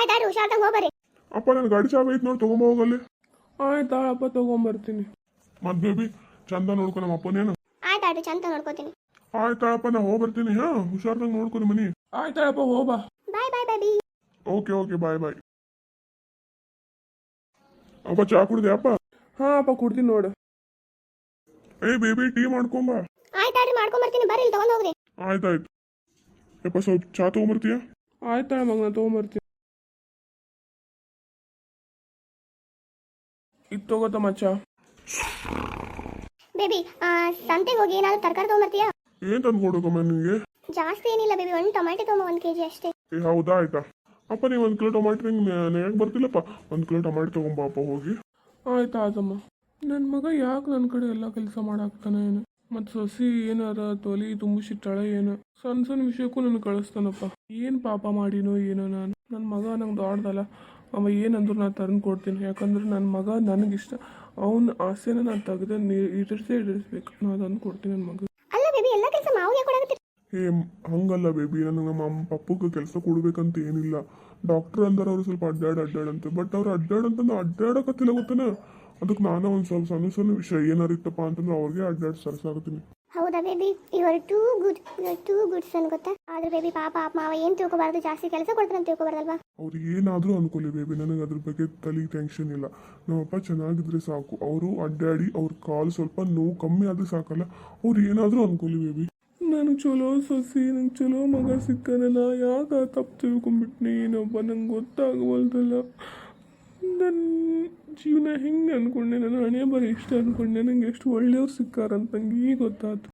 ಆಯ್ತಾಯ್ತು ಹುಷಾರ್ದಂಗೆ ಹೋಗ್ಬರ್ರಿ. ಅಪ್ಪ ನನ್ನ ಗಾಡಿ ಚಾವಿ ಐತೆ ನೋಡಿ ತೊಗೊಂಬ ಹೋಗಲ್ಲಿ. ಆಯ್ತಾಳಪ್ಪ ತೊಗೊಂಬರ್ತೀನಿ. ಮತ್ತು ಬೇಬಿ ಚಂದ ನೋಡ್ಕೊ ನಮ್ಮ ಅಪ್ಪನೇನು. ಆಯ್ತಾಯ್ತು ಚಂದ ನೋಡ್ಕೋತೀನಿ. ಆಯ್ತಾಳಪ್ಪ ನಾ ಹೋಗ್ಬರ್ತೀನಿ. ಹಾಂ ಹುಷಾರ್ದಂಗೆ ನೋಡ್ಕೊರಿ ಮನಿ. ಆಯ್ತಾಳಪ್ಪ ಹೋಗ್ಬಾ. Bye bye baby. Okay bye bye. ಅಪ್ಪ ಚಾ ಕುಡ್ದೆ ಅಪ್ಪ? ಹಾಂ ಅಪ್ಪ ಕುಡ್ತೀನಿ ನೋಡು. ಬೇಬಿ ಟೀ ಮಾಡ್ಕೊಂಬ. ಆಯ್ತಾಯ್ತು ಮಾಡ್ಕೊಂಬರ್ತೀನಿ, ಬರ್ರಿ ಇಲ್ಲಿ ತಗೊಂಡ್ ಹೋಗ್ರಿ. ಆಯ್ತಾಯ್ತು. ಯಪ್ಪ ಸ್ವಲ್ಪ ಚಾ ತೊಗೊಂಬರ್ತೀಯ? ಆಯ್ತಾಳ ಮಗನ ತೊಗೊಂಬರ್ತೀನಿ. ಇದು ತಗೋತಮ್ಮ ಚಾ. ಬೇಬಿ ಸಂತೆಗೆ ಹೋಗಿ ಏನಾದ್ರು ತರಕಾರಿ ತೊಗೊಂಬರ್ತೀಯಾ? ಏನು ತಂದು ಕೊಡೋಕಮ್ಮ ನಿನಗೆ? ಜಾಸ್ತಿ ಏನಿಲ್ಲ ಬೇಬಿ, ಒಂದು ಟೊಮ್ಯಾಟೊ ತೊಗೊಂಬ 1 kg ಅಷ್ಟೇ. ಹೌದಾ ಆಯ್ತಾ ಅಪ್ಪ. ನೀವು 1 ಕಿಲೋ ಟೊಮಾಟೊ ಯಾಕೆ ಬರ್ತಿಲ್ಲಪ್ಪ? 1 ಕಿಲೋ ಟೊಮಾಟೊ ತೊಗೊಂಬ ಅಪ್ಪ ಹೋಗಿ. ಆಯ್ತಾ ಆತಮ್ಮ. ನನ್ನ ಮಗ ಯಾಕೆ ನನ್ನ ಕಡೆ ಎಲ್ಲ ಕೆಲಸ ಮಾಡಾಕ್ತಾನೆ ಏನು? ಮತ್ತು ಸೊಸಿ ಏನಾರ ತೊಲಿ ತುಂಬಿಸಿಟ್ಟಾಳೆ ಏನು? ಸಣ್ಣ ಸಣ್ಣ ವಿಷಯಕ್ಕೂ ನನಗೆ ಕಳಿಸ್ತಾನಪ್ಪ. ಏನು ಪಾಪ ಮಾಡಿನೋ ಏನೋ ನಾನು. ನನ್ನ ಮಗ ನಂಗೆ ದೊಡ್ಡದಲ್ಲ, ಅವ ಏನಂದ್ರು ನಾನು ತಂದು ಕೊಡ್ತೀನಿ. ಯಾಕಂದ್ರೆ ನನ್ನ ಮಗ ನನಗಿಷ್ಟ. ಅವನ ಆಸೆನ ನಾನು ತೆಗೆದು ಈಡೇರಿಸ್ಬೇಕು. ನಾನು ತಂದು ಕೊಡ್ತೀನಿ ನನ್ನ ಮಗ. ಅಲ್ಲ ಬೇಬಿ, ಎಲ್ಲ ಕೆಲಸ ಮಾವು ಯಾಕೆ ಕೊಡಾಕತ್ತೀರಿ? ಹಂಗಲ್ಲ ಬೇಬಿ, ನನಗೆ ನಮ್ಮ ಪಪ್ಪಗೆ ಕೆಲಸ ಕೊಡ್ಬೇಕಂತ ಏನಿಲ್ಲ. ಡಾಕ್ಟ್ರ್ ಅಂದಾರ ಅವ್ರು ಸ್ವಲ್ಪ ಅಡ್ಡಾಡಂತೆ. ಬಟ್ ಅವ್ರು ಅಡ್ಡಾಡಂತಂದ್ರೆ ಅಡ್ಡಾಡಕತ್ತಿಲ್ಲ ಗೊತ್ತೇನ. ಅದಕ್ಕೆ ನಾನು ಒಂದು ಸ್ವಲ್ಪ ಸಣ್ಣ ಸಣ್ಣ ವಿಷಯ ಏನಾರು ಇತ್ತಪ್ಪ ಅಂತಂದ್ರೆ ಅವ್ರಿಗೆ ಅಡ್ಡಾಡಿ ಸರ್ಸಾಕತ್ತೀನಿ. ಹೌದಾ baby, you are too good son ಗೊತ್ತಾ. ಆದ್ರೆ ಬೇಬಿ ಪಾಪ ಮಾವ ಏನು ತಿಳ್ಕೊಬಾರ್ದು, ಜಾಸ್ತಿ ಕೆಲಸ ಕೊಡ್ತಾರೆ ಅಂತ ತಿಳ್ಕೊಬಾರ್ದಲ್ವಾ. ಅವ್ರು ಏನಾದರೂ ಅನ್ಕೊಳ್ಳಿ ಬೇಬಿ, ನನಗೆ ಅದ್ರ ಬಗ್ಗೆ ತಲೆ ಟೆನ್ಷನ್ ಇಲ್ಲ. ನಮ್ಮಪ್ಪ ಚೆನ್ನಾಗಿದ್ರೆ ಸಾಕು. ಅವರು ಅಡ್ಡಾಡಿ ಅವ್ರ ಕಾಲು ಸ್ವಲ್ಪ ನೋವು ಕಮ್ಮಿ ಆದರೆ ಸಾಕಲ್ಲ. ಅವ್ರು ಏನಾದರೂ ಅನ್ಕೊಳ್ಳಿ ಬೇಬಿ. ನನಗೆ ಚಲೋ ಸೊಸಿ, ನಂಗೆ ಚಲೋ ಮಗ ಸಿಕ್ಕನಲ್ಲ. ಯಾಕೆ ತಪ್ಪು ತಿಳ್ಕೊಂಬಿಟ್ನಿ ಏನೊಬ್ಬ, ನಂಗೆ ಗೊತ್ತಾಗವಲ್ದಲ್ಲ. ನನ್ನ ಜೀವನ ಹೆಂಗೆ ಅಂದ್ಕೊಂಡೆ, ನನ್ನ ಹಣೆ ಬರೀ ಇಷ್ಟ ಅಂದ್ಕೊಂಡೆ. ನಂಗೆ ಎಷ್ಟು ಒಳ್ಳೆಯವ್ರು ಸಿಕ್ಕಾರಂತ ನಂಗೆ ಈಗ ಗೊತ್ತಾಯ್ತು.